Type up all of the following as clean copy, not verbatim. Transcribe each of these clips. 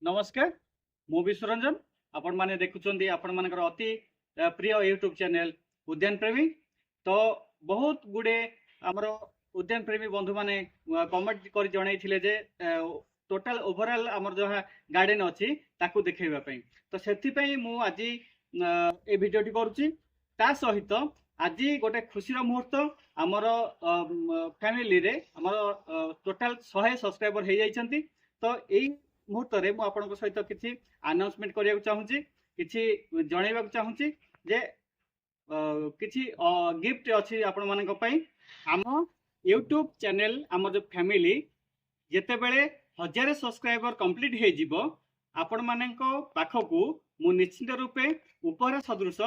नमस्कार मु विश्वरंजन आपण माने देखुचंदी आपण मानकर अति प्रिय यूट्यूब चैनल उद्यान प्रेमी। तो बहुत गुडे आमर उद्यान प्रेमी बंधु माने कमेंट कर जणाइथिले जे टोटल ओवरऑल आमर जो गार्डन अच्छी ताकू देखैबा पई। तो सेथि पई मु आज ए वीडियोटी करूची। ता सहित आज गोटे खुशी मुहूर्त आमर फैमिली रे आमर टोटल 100 सब्सक्राइबर हो जाइछंती। तो एई मुहूर्त रे मु आपन सहित किसी अनाउंसमेंट करिया चाहूची, किसी जणाइबा चाहूची जे किसी गिफ्ट अच्छी आपण मानक पई। आम यूट्यूब चैनल आम जो फैमिली जेते बेले 1000 सब्सक्राइबर कंप्लीट हे जिवो आपण मानक पाखकू मु निश्चित रूपे उपहार सदृश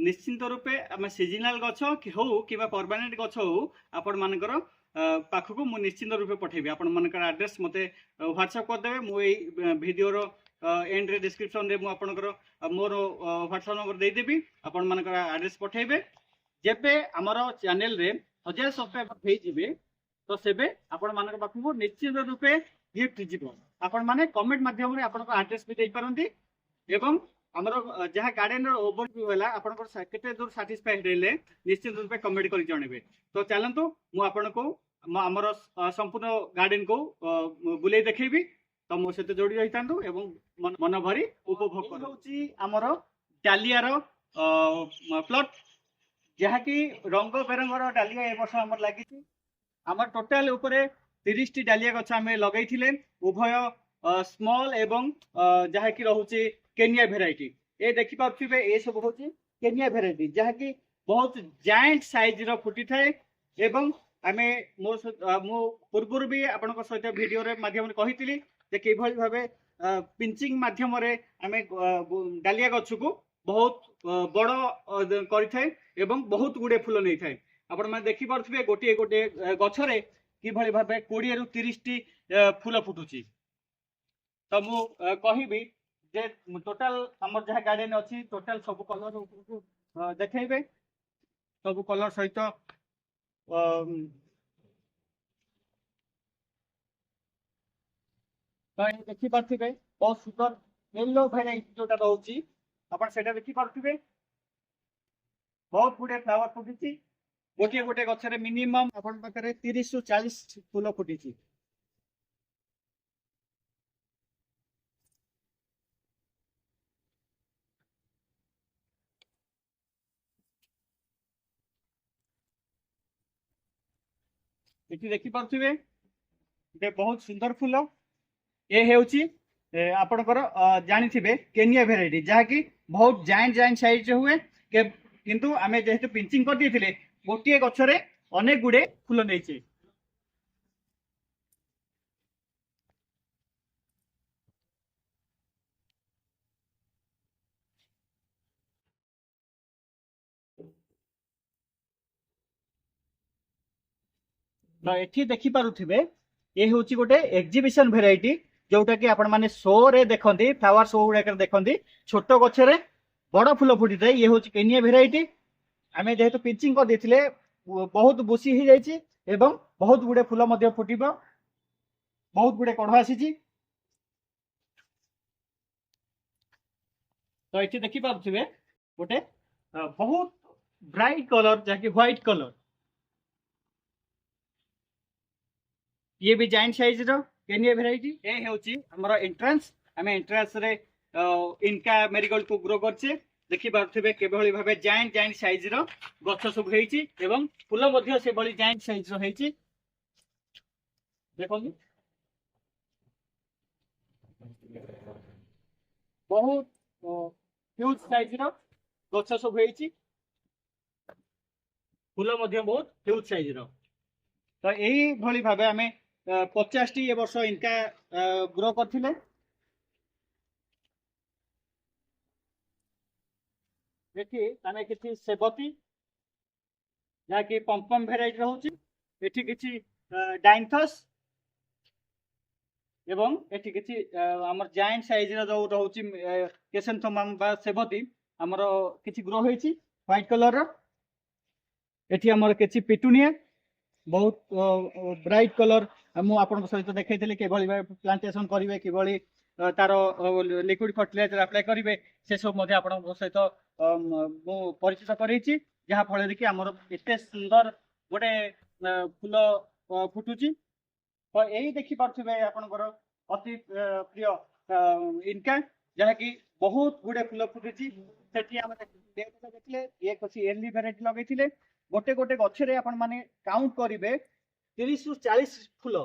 निश्चित रूपे आम सीजनाल गछ हो कि परमानेंट गछ हो आपण मानकर पाखकू मु निश्चित रूपे पठेबी। आपण मानकर एड्रेस मते व्हाट्सएप कर देबे। मु एई वीडियो रो एंड रे डिस्क्रिप्शन रे मु आपनकर मोर व्हाट्सएप नंबर दे देबी। आपण मानकर एड्रेस पठेबे। जेबे हमर चैनल रे 1000 सब्सक्राइबर हे जिवे तो सेबे आपण मानकर पाखकू निश्चित रूपे गिफ्ट जिवो। आपण माने कमेंट माध्यम रे आपनकर एड्रेस भी दे परंती एवं हमर जहाँ गार्डन ओवरव्यू है आपन केते दूर सैटिस्फाइड हेले निश्चित रूप कमेंट कर जणेबे। तो चलतु मु आपन को हमर संपूर्ण गार्डन को बुले देखैबी। तो मो सहित जोड़ी रहितांतु एवं मन भरी उपभोग करूची। हमर डालिया रो प्लॉट जहाँ की रंग बेरंगर डालिया ए वर्ष हमर लागिची। हमर टोटल ऊपर 30 टी डालिया गछ आमे लगैथिले उभय स्मॉल एवं जहाँ की रहूची केनिया भेराइटी। ए देखि पाउथिबे ए सब होची केनिया भेराइटी जहाँ की बहुत जायंट साइज रो फुटी थाए। एवं आमे मो पूर्व भी आपन सहित वीडियो रे माध्यम रे कहितली जे कि भली भाबे पिंचिंग माध्यम रे आमे डालिया गछ को बहुत बड़ करि थाए एवं बहुत गुडे फूल नै थाए। आपन माने देखि पाउथिबे गोटे गोटे गछ रे कि भली भाबे 20 रु 30 टी फूल फुटुची। तो मु कहिबी जे टोटल हमर जहाँ गार्डन अच्छी टोटल सब कलर देखेबे सब कलर सहित तो देखि पार्थिबे बहुत सुंदर येलो वेराइटी जोटा रहउची आपण सेटा देखि पार्थिबे बहुत गुडे फ्लावर फुटिची। गोटे गोटे गछरे मिनिमम आपण पाखरे 30 रु 40 फूल फुटिची। एठी देखि पार्थिबे ये बहुत सुंदर फूल ये हेउची आपनकर जानिथिबे केनिया वेराइटी जहाँ की बहुत जायंट जायंट साइज हुए किंतु आमे जेहेतु पिंचिंग कर दिथिले गोटिए गछरे अनेक गुडे फूल नैचे। तो एठी देखि पारुथिबे ये होची गोटे एग्जीबिशन वेराइटी जोटा कि आपण माने शो रे देखंती फ्लावर शो गुडा देखंती छोट गछरे बड़ फूल फुटी थाए। ये होची केनिया वेराइटी आमे जेहेतु पिंचिंग कर देथिले बहुत बुसी ही जाइची एवं बहुत गुडे फूल मध्य फुटिबो बहुत गुडे कढ़ आसीची। तो एठी देखि पारुथिबे गोटे बहुत ब्राइट कलर जाकि व्हाइट कलर ये भी जायंट साइज रो केनिया वेराइटी। ए हेउची हमर एंट्रेंस आमे एंट्रेंस रे इनका मेरीगोल्ड को ग्रो करछे। देखि पारुथिबे केबहली भाबे जायंट जायंट साइज रो गछ सब हेइची एवं फूल मध्य से बली जायंट साइज रो हेइची। देखोनी बहुत ह्यूज साइज रो गछ सब हेइची फूल मध्य बहुत ह्यूज साइज रो। तो यही भली भाबे आमे 50 टी ए वर्ष इनका ग्रो करथिले। देखि आमे किछि सेबती जाकि पम्पम वेराइटी रहउची एठी किछि डाइंथस एवं एठी किछि हमर जायंट साइज रो जो रहउची केसेंथोमम बा सेबती हमर किछि ग्रो होईची व्हाइट कलर रो। एठी हमर किछि पिटुनिया बहुत ब्राइट कलर मु आपन सहित देखैथिले केभली प्लांटेशन करिवे केभली तार लिक्विड फर्टिलाइजर अप्लाई करेंगे से सब सहित मु परिचित करैछि जहा फल कि आमर एते सुंदर गोटे फूल फुटुची। तो यही देखी पार्थे आपंकर अति प्रिय इनका जहाँकि बहुत गुड़े फूल फुटुची ये किसी एर्ली भेराइटी लगे गोटे गोटे गछरे आपण माने काउंट करेंगे 30 रु 40 फूल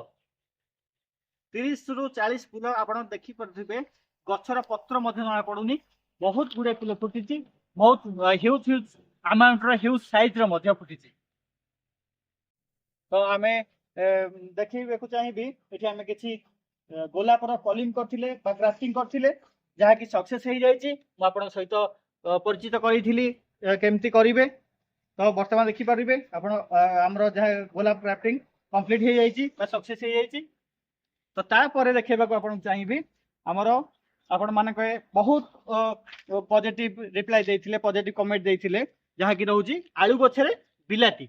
30 रु 40 फूल आप देखी पारे गछर पत्र जना पड़ूनी बहुत गुड़े फूल फुटी बहुत huge huge amount huge size फुटी। तो आम देखा चाहिए ये आम कि गोलापर कलिंग करते ग्राफ्टिंग करते जहाँकि सक्सेस हो जाए सहित परिचित करी केमती करेंगे। तो बर्तमान देखिपारे आमर जहाँ गोलाप ग्राफ्टिंग कंप्लीट हो जाए सक्सेस हो जाए। तो तापर देखा आपको चाहिए आमर आपण मानक बहुत पॉजिटिव रिप्लाई देते पॉजिटिव कमेंट देते जहाँकि रोचे आलू गछरे बिलाती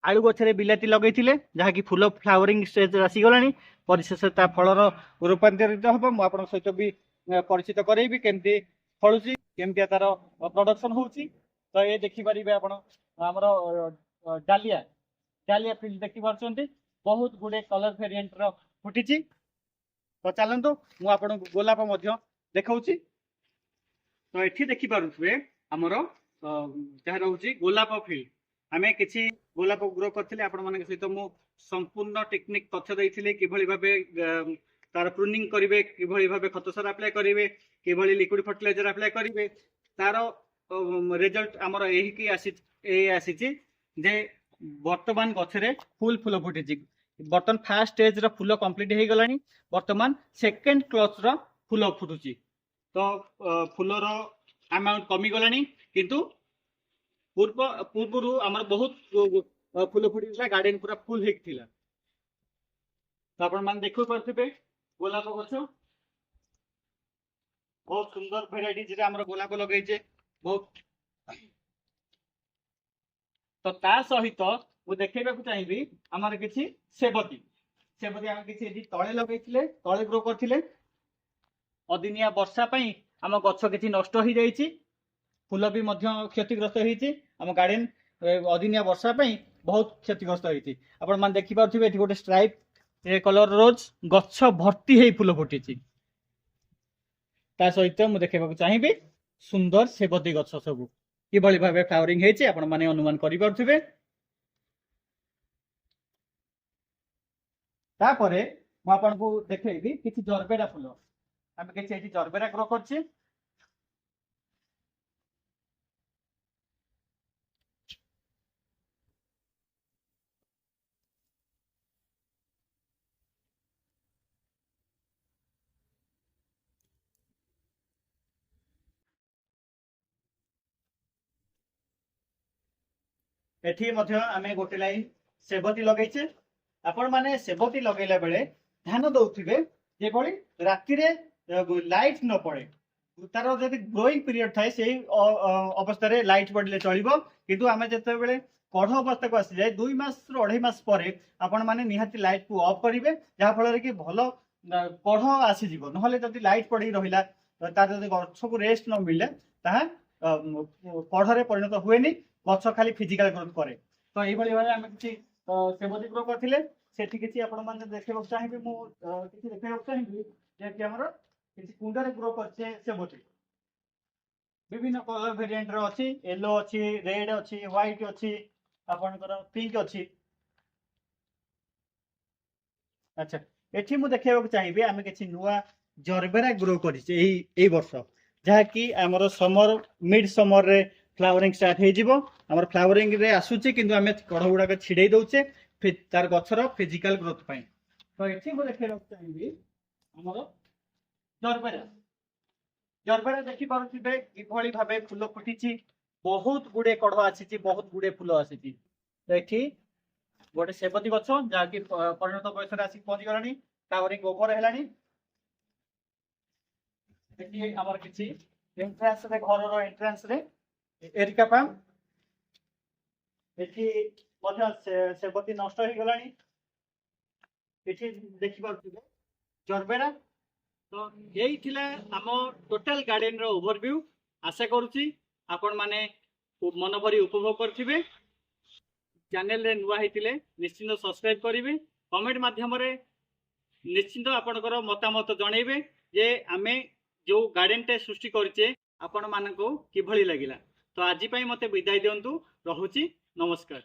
आलू गछरे बिलाती लगे जहाँकि फूल फ्लावरिंग स्टेज आसीगला परिशेष फलर रूपांतरित हम मुझे सहित भी परिचित करेबी केमती फलुची केमती तार प्रोडक्शन होची। तो ये देखिपारे आमर डालिया डालिया फील्ड देखी पार्टी बहुत गुड़े कलर वेरिएंट फुटी। तो चलतु मुझे गोलाप देखा। तो ये देखिपे आमर जहाँ रोचे गोलाप फील्ड आम कि गोलाप ग्रो करते आपण मान सहित मु संपूर्ण टेक्निक तथ्य देती कि भाव तार प्रूनिंग करेंगे कि भाव खत सार अप्लाई करेंगे कि लिक्विड फर्टिलाइजर अप्लाई करेंगे तार रिजल्ट आमर यही आसी जे वर्तमान गछरे फुल फूल फुटी बर्तमान फास्ट स्टेज फूल कंप्लीट हो गला बर्तमान सेकेंड क्लच फूल फुटुची। तो फूलर अमाउंट कमी गला किंतु पूर्व आमर बहुत फूल फुटी गार्डन पूरा फुल होता। तो आपण मैंने देख पारे गोलाप गछ बहुत सुंदर भेराइटी जेटा आमर गोलाप लगे बहुत। तो ता सहित वो देखा चाहिए आमर किसी सेबती सेबती आम कि तले लगे तले ग्रो करते अदिनिया वर्षा आम गछ कि नष्ट हो जाए फूल भी क्षतिग्रस्त होती आम गार्डन अदिनिया वर्षा बहुत क्षतिग्रस्त होती। आप देखिपे गोटे स्ट्राइप कलर रोज गछ भर्ती है फूल फुटी सहित मुझे देखा चाहिए सुंदर सेबती गछ सब कि भाव फ्लावरिंग होती आप अनुमान करें। तापर मुझे देखी कि जरबेरा फूल आम कि जरबेरा ग्रो कर एठी आम गोटे लाइन सेबती लगे आपण माने सेबती लगेला बेले ध्यान दौथिबे जेभली राति रे लाइट न पड़े तार जब ग्रोइंग पीरियड थाए से अवस्था रे लाइट पड़े चलो किंतु आम जिते बड़े कढ़ अवस्था को आसी जाए 2 मास रु 2.5 मास पर आपण माने निहाती लाइट को ऑफ करेंगे जहाँ फल कि भल कढ़ आसीज ना जब लाइट पड़ी रहा तार जब गछ को रेस्ट न मिले कढ़ परिणत हुए गछ खाली फिजिकल ग्रोथ करे। तो ये भाव आम कि सेबती ग्रो करते देखा चाहिए मुझे देखा चाहिए कि कुंडे ग्रो करछे सेबती विभिन्न कलर वेरिएंट अच्छी येलो अच्छी रेड अच्छी व्हाइट अच्छी आपणकर पिंक अच्छी। अच्छा एठी मु देखा चाहिए आम कि नुआ जरबेरा ग्रो कर वर्ष जहाँकि आमर समर मिड समर रे फ्लावरिंग स्टार्ट हो फ्लावरिंग रे आसूची किंतु आम कढ़ गुड़ाक छिड़े दौचे तार गछर फिजिकल ग्रोथ पाई। तो ये मुझे देखा चाहिए आमर जरबेरा जरबेरा देखी पारे किभली भाव फूल फुटी बहुत गुड़े कढ़ आसी बहुत गुड़े फूल आसी। तो ये गोटे सेबती गछ जहाँकि परिणत बयस आसिक पहुंची गला फ्लावरिंग ओवर है आमर किसी एंट्रांस रे घर एंट्रांस रे एरिका पाम सेबती नष्ट हो गला देखिपे जरबेरा तो यही थिला आम टोटल गार्डन रो ओवरव्यू। आशा करुच्ची आपण माने मन भरी उपभोग करथिबे। चैनल रे नुआ हेतिले निश्चिंत सब्सक्राइब करिवे, कमेंट माध्यम रे निश्चिंत आपणकर मतामत जणेबे जे आमे जो गार्डन टे सृष्टि करचे आपण मानको किभली लागिला। तो आज पई मते विदाय दियंतु, रहुची, नमस्कार।